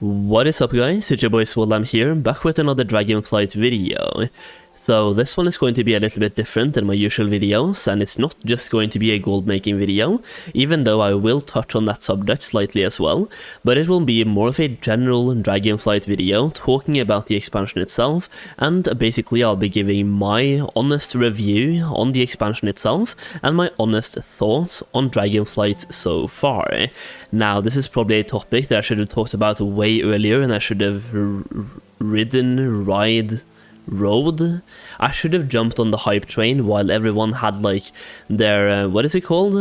What is up guys, it's your boy Solheim here, back with another Dragonflight video. So this one is going to be a little bit different than my usual videos, and it's not just going to be a gold making video, even though I will touch on that subject slightly as well, but it will be more of a general Dragonflight video talking about the expansion itself, and basically I'll be giving my honest review on the expansion itself and my honest thoughts on Dragonflight so far. Now this is probably a topic that I should have talked about way earlier, and I should have rode. I should have jumped on the hype train while everyone had like their, what is it called?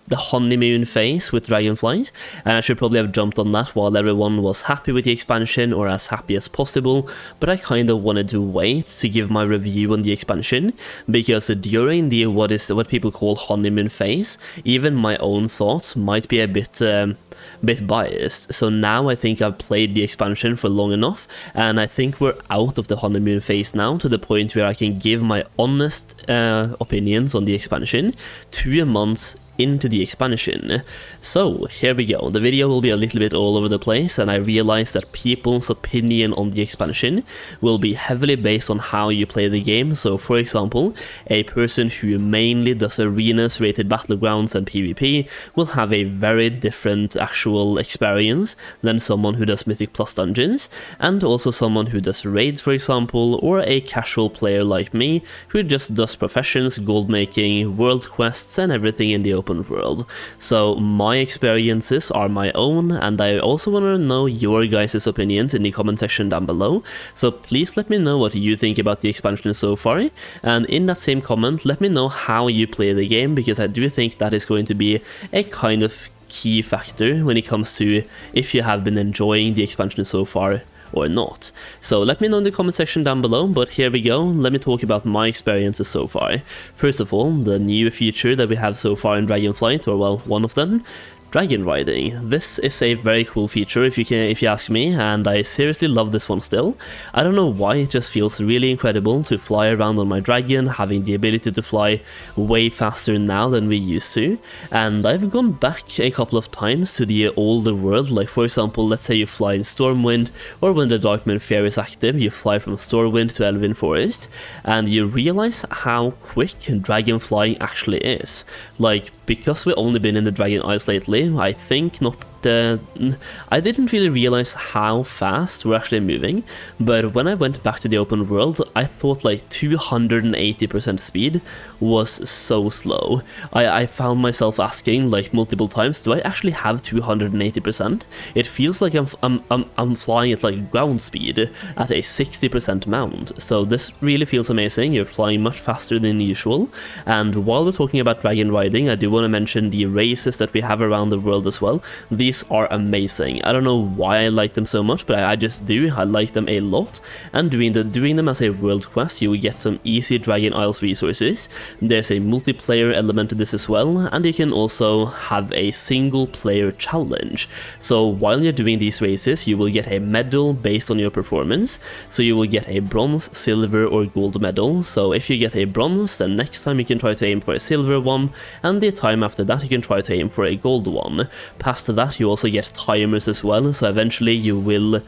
The honeymoon phase with Dragonflight, and I should probably have jumped on that while everyone was happy with the expansion, or as happy as possible, but I kind of wanted to wait to give my review on the expansion, because during the what people call honeymoon phase, even my own thoughts might be a bit biased. So now I think I've played the expansion for long enough, and I think we're out of the honeymoon phase now, to the point where I can give my honest opinions on the expansion 2 months into the expansion. So here we go. The video will be a little bit all over the place, and I realize that people's opinion on the expansion will be heavily based on how you play the game. So for example, a person who mainly does arenas, rated battlegrounds and PvP will have a very different actual experience than someone who does Mythic Plus dungeons, and also someone who does raids, for example, or a casual player like me who just does professions, gold making, world quests and everything in the open world. So my experiences are my own, and I also want to know your guys' opinions in the comment section down below. So please let me know what you think about the expansion so far, and in that same comment let me know how you play the game, because I do think that is going to be a kind of key factor when it comes to if you have been enjoying the expansion so far or not. So let me know in the comment section down below, but here we go. Let me talk about my experiences so far. First of all, the new feature that we have so far in Dragonflight, or well, one of them, dragon riding. This is a very cool feature if you ask me, and I seriously love this one still. I don't know why, it just feels really incredible to fly around on my dragon, having the ability to fly way faster now than we used to. And I've gone back a couple of times to the older world, like for example, let's say you fly in Stormwind, or when the Darkmoon Fair is active, you fly from Stormwind to Elven Forest, and you realize how quick dragon flying actually is. Like, because we've only been in the Dragon Isles lately, I think I didn't really realize how fast we're actually moving, but when I went back to the open world, I thought like 280% speed was so slow. I found myself asking like multiple times, do I actually have 280%? It feels like I'm flying at like ground speed at a 60% mount, so this really feels amazing. You're flying much faster than usual. And while we're talking about dragon riding, I do want to mention the races that we have around the world as well. These are amazing. I don't know why I like them so much, but I just do. I like them a lot, and doing them as a world quest, you will get some easy Dragon Isles resources. There's a multiplayer element to this as well, and you can also have a single player challenge. So while you're doing these races, you will get a medal based on your performance. So you will get a bronze, silver or gold medal. So if you get a bronze, then next time you can try to aim for a silver one, and the time after that you can try to aim for a gold one. Past that, you also get timers as well, so eventually you will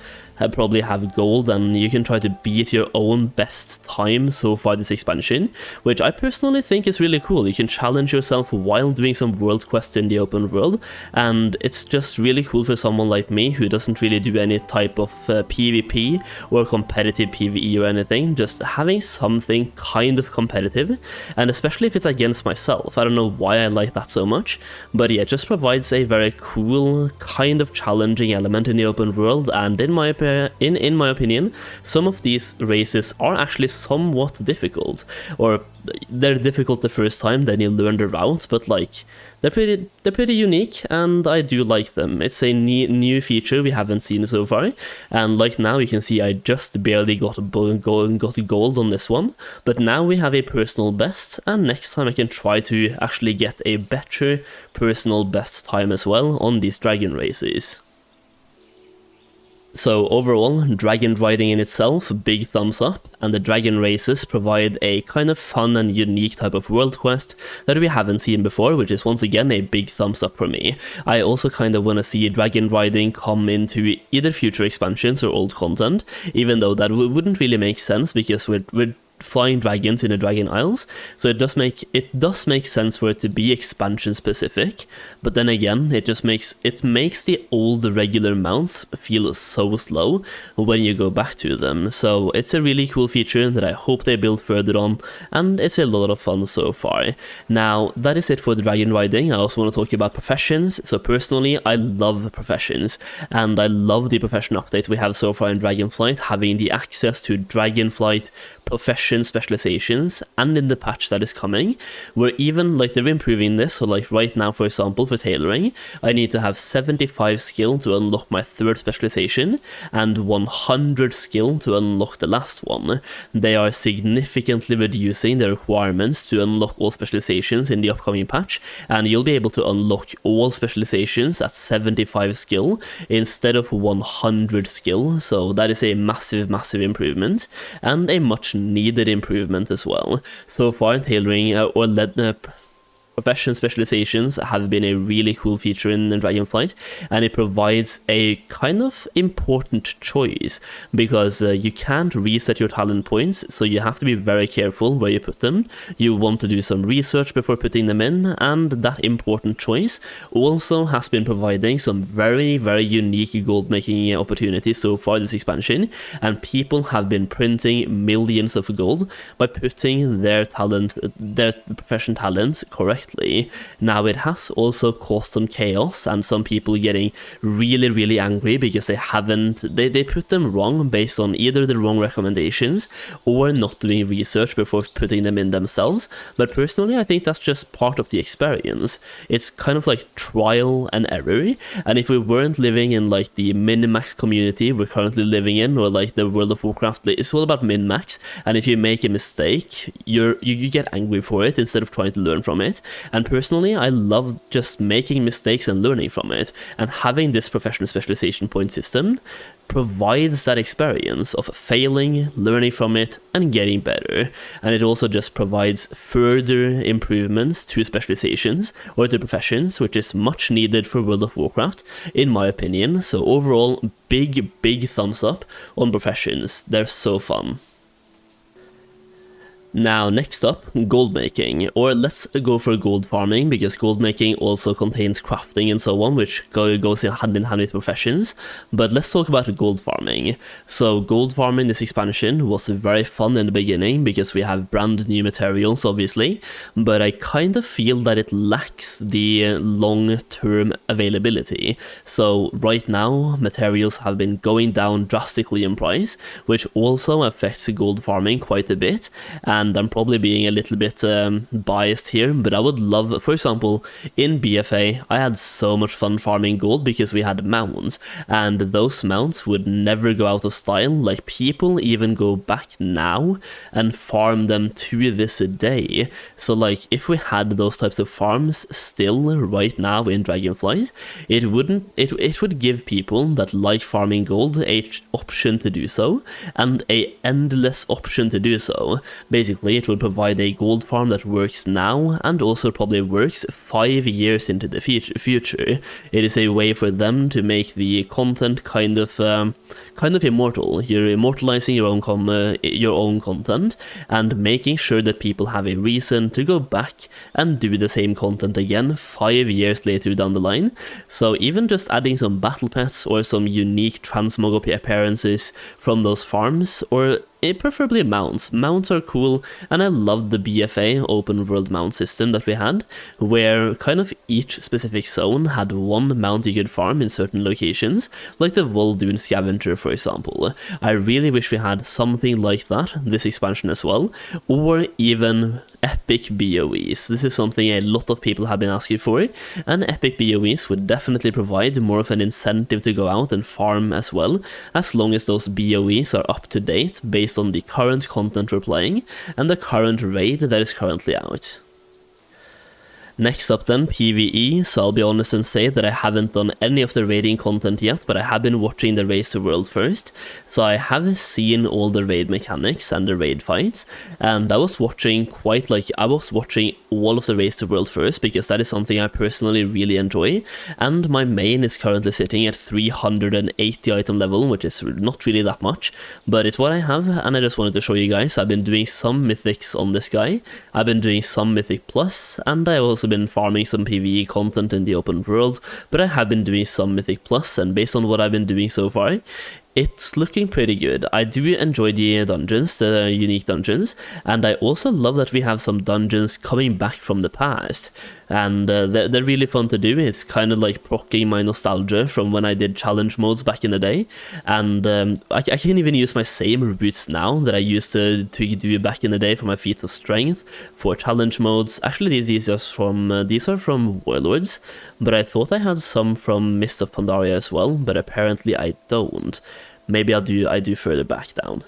probably have gold, and you can try to beat your own best time so far this expansion, which I personally think is really cool. You can challenge yourself while doing some world quests in the open world, and it's just really cool for someone like me who doesn't really do any type of PvP or competitive PvE or anything. Just having something kind of competitive, and especially if it's against myself. I don't know why I like that so much, but yeah, it just provides a very cool kind of challenging element in the open world. And in my opinion, some of these races are actually somewhat difficult, or they're difficult the first time, then you learn the route, but like they're pretty unique, and I do like them. It's a new feature we haven't seen so far, and like now you can see I just barely got gold on this one, but now we have a personal best, and next time I can try to actually get a better personal best time as well on these dragon races. So overall, dragon riding in itself, big thumbs up, and the dragon races provide a kind of fun and unique type of world quest that we haven't seen before, which is once again a big thumbs up for me. I also kind of want to see dragon riding come into either future expansions or old content, even though that wouldn't really make sense because we're flying dragons in the Dragon Isles, so it does make sense for it to be expansion specific, but then again it makes the old regular mounts feel so slow when you go back to them. So it's a really cool feature that I hope they build further on, and it's a lot of fun so far. Now that is it for the dragon riding. I also want to talk about professions. So personally, I love professions, and I love the profession update we have so far in Dragonflight, having the access to Dragonflight profession specializations, and in the patch that is coming, where even like they're improving this. So like right now, for example, for tailoring, I need to have 75 skill to unlock my third specialization and 100 skill to unlock the last one. They are significantly reducing the requirements to unlock all specializations in the upcoming patch, and you'll be able to unlock all specializations at 75 skill instead of 100 skill. So that is a massive improvement, and a much needed improvement as well. So far, tailoring profession specializations have been a really cool feature in Dragonflight, and it provides a kind of important choice because you can't reset your talent points, so you have to be very careful where you put them. You want to do some research before putting them in, and that important choice also has been providing some very unique gold making opportunities so far this expansion, and people have been printing millions of gold by putting their profession talents correctly. Now it has also caused some chaos and some people getting really angry because they put them wrong based on either the wrong recommendations or not doing research before putting them in themselves. But personally, I think that's just part of the experience. It's kind of like trial and error, and if we weren't living in like the min-max community we're currently living in, or like the World of Warcraft, it's all about min-max, and if you make a mistake, you get angry for it instead of trying to learn from it. And personally, I love just making mistakes and learning from it, and having this professional specialization point system provides that experience of failing, learning from it, and getting better. And it also just provides further improvements to specializations or to professions, which is much needed for World of Warcraft, in my opinion. So overall, big thumbs up on professions. They're so fun. Now, next up, gold making, or let's go for gold farming, because gold making also contains crafting and so on, which goes hand in hand with professions. But let's talk about gold farming. So gold farming this expansion was very fun in the beginning because we have brand new materials, obviously, but I kind of feel that it lacks the long-term availability. So right now, materials have been going down drastically in price, which also affects gold farming quite a bit. And I'm probably being a little bit biased here, but I would love, for example, in BFA, I had so much fun farming gold because we had mounts, and those mounts would never go out of style. Like, people even go back now and farm them to this day. So like, if we had those types of farms still right now in Dragonflight, it would give people that like farming gold a option to do so, and a endless option to do so. Basically, it will provide a gold farm that works now and also probably works 5 years into the future. It is a way for them to make the content kind of immortal. You're immortalizing your own content and making sure that people have a reason to go back and do the same content again 5 years later down the line. So even just adding some battle pets or some unique transmog appearances from those farms, or preferably mounts. Mounts are cool, and I loved the BFA open world mount system that we had, where kind of each specific zone had one mount you could farm in certain locations, like the Vol'dun Scavenger, for example. I really wish we had something like that this expansion as well, or even epic BOEs. This is something a lot of people have been asking for, and epic BOEs would definitely provide more of an incentive to go out and farm as well, as long as those BOEs are up to date based on the current content we're playing and the current raid that is currently out. Next up then, PvE, so I'll be honest and say that I haven't done any of the raiding content yet, but I have been watching the Race to World first, so I have seen all the raid mechanics and the raid fights, and I was watching all of the Race to World first, because that is something I personally really enjoy, and my main is currently sitting at 380 item level, which is not really that much, but it's what I have, and I just wanted to show you guys. I've been doing some mythics on this guy, I've been doing some mythic plus, and I've also been farming some PvE content in the open world, but I have been doing some mythic plus, and based on what I've been doing so far, it's looking pretty good. I do enjoy the dungeons, the unique dungeons, and I also love that we have some dungeons coming back from the past, and they're really fun to do. It's kind of like proccing my nostalgia from when I did challenge modes back in the day, and I can even use my same routes now that I used to do back in the day for my feats of strength, for challenge modes. Actually, these are from Warlords, but I thought I had some from Mist of Pandaria as well, but apparently I don't. Maybe I do further back down.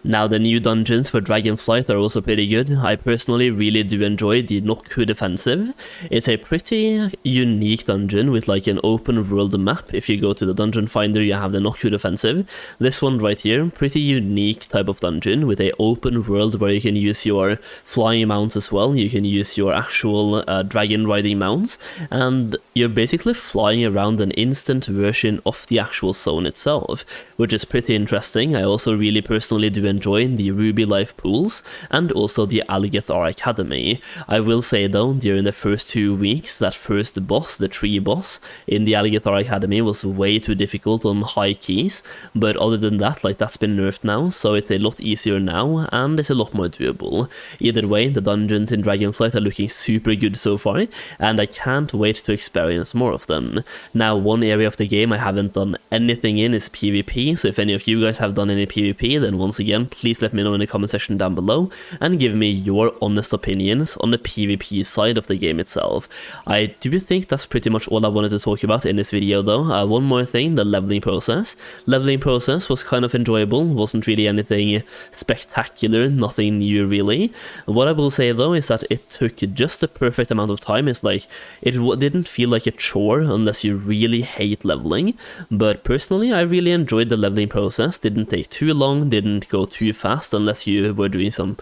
Now, the new dungeons for Dragonflight are also pretty good. I personally really do enjoy the Nokku Defensive. It's a pretty unique dungeon with like an open world map. If you go to the dungeon finder, you have the Nokku Defensive. This one right here, pretty unique type of dungeon with a open world where you can use your flying mounts as well. You can use your actual dragon riding mounts, and you're basically flying around an instant version of the actual zone itself, which is pretty interesting. I also really personally do enjoy the Ruby Life pools and also the Algathar Academy. I will say though, during the first 2 weeks, that first boss, the tree boss in the Algathar Academy, was way too difficult on high keys, but other than that, like, that's been nerfed now, so it's a lot easier now and it's a lot more doable. Either way, the dungeons in Dragonflight are looking super good so far, and I can't wait to experience more of them. Now, one area of the game I haven't done anything in is PvP, so if any of you guys have done any PvP, then once again, please let me know in the comment section down below and give me your honest opinions on the PvP side of the game itself. I do think that's pretty much all I wanted to talk about in this video though. One more thing, the leveling process. Leveling process was kind of enjoyable, wasn't really anything spectacular, nothing new really. What I will say though is that it took just the perfect amount of time. It's like, it didn't feel like a chore unless you really hate leveling, but personally I really enjoyed the leveling process. Didn't take too long, didn't go too fast unless you were doing some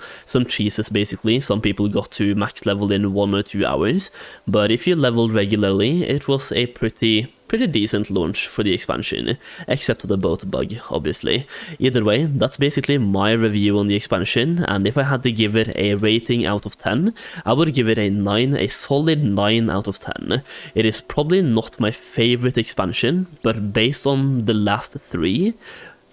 cheeses basically. Some people got to max level in 1 or 2 hours, but if you leveled regularly, it was a pretty decent launch for the expansion, except for the boat bug, obviously. Either way, that's basically my review on the expansion, and if I had to give it a rating out of 10, I would give it a 9, a solid 9 out of 10. It is probably not my favorite expansion, but based on the last 3,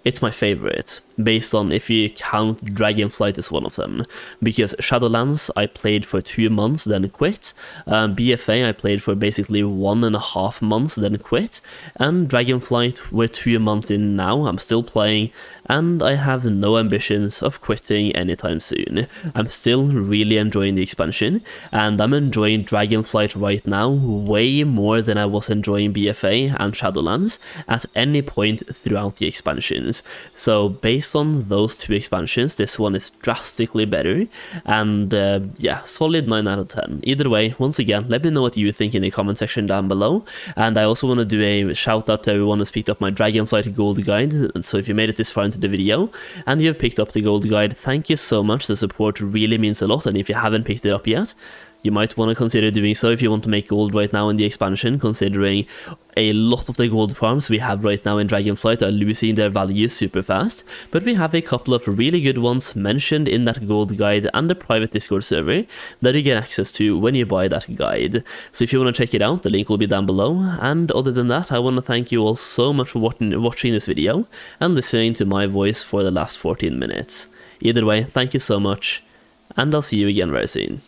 it's my favorite, based on if you count Dragonflight as one of them, because Shadowlands I played for 2 months then quit, BFA I played for basically 1.5 months then quit, and Dragonflight we're 2 months in now, I'm still playing, and I have no ambitions of quitting anytime soon. I'm still really enjoying the expansion, and I'm enjoying Dragonflight right now way more than I was enjoying BFA and Shadowlands at any point throughout the expansions. So based on those 2 expansions, this one is drastically better, and yeah, solid 9 out of 10. Either way, once again, let me know what you think in the comment section down below, and I also want to do a shout out to everyone who's picked up my Dragonflight Gold Guide. So if you made it this far into the video and you've picked up the Gold Guide, thank you so much. The support really means a lot, and if you haven't picked it up yet, you might want to consider doing so if you want to make gold right now in the expansion, considering a lot of the gold farms we have right now in Dragonflight are losing their value super fast, but we have a couple of really good ones mentioned in that gold guide and the private Discord server that you get access to when you buy that guide. So if you want to check it out, the link will be down below, and other than that, I want to thank you all so much for watching this video and listening to my voice for the last 14 minutes. Either way, thank you so much, and I'll see you again very soon.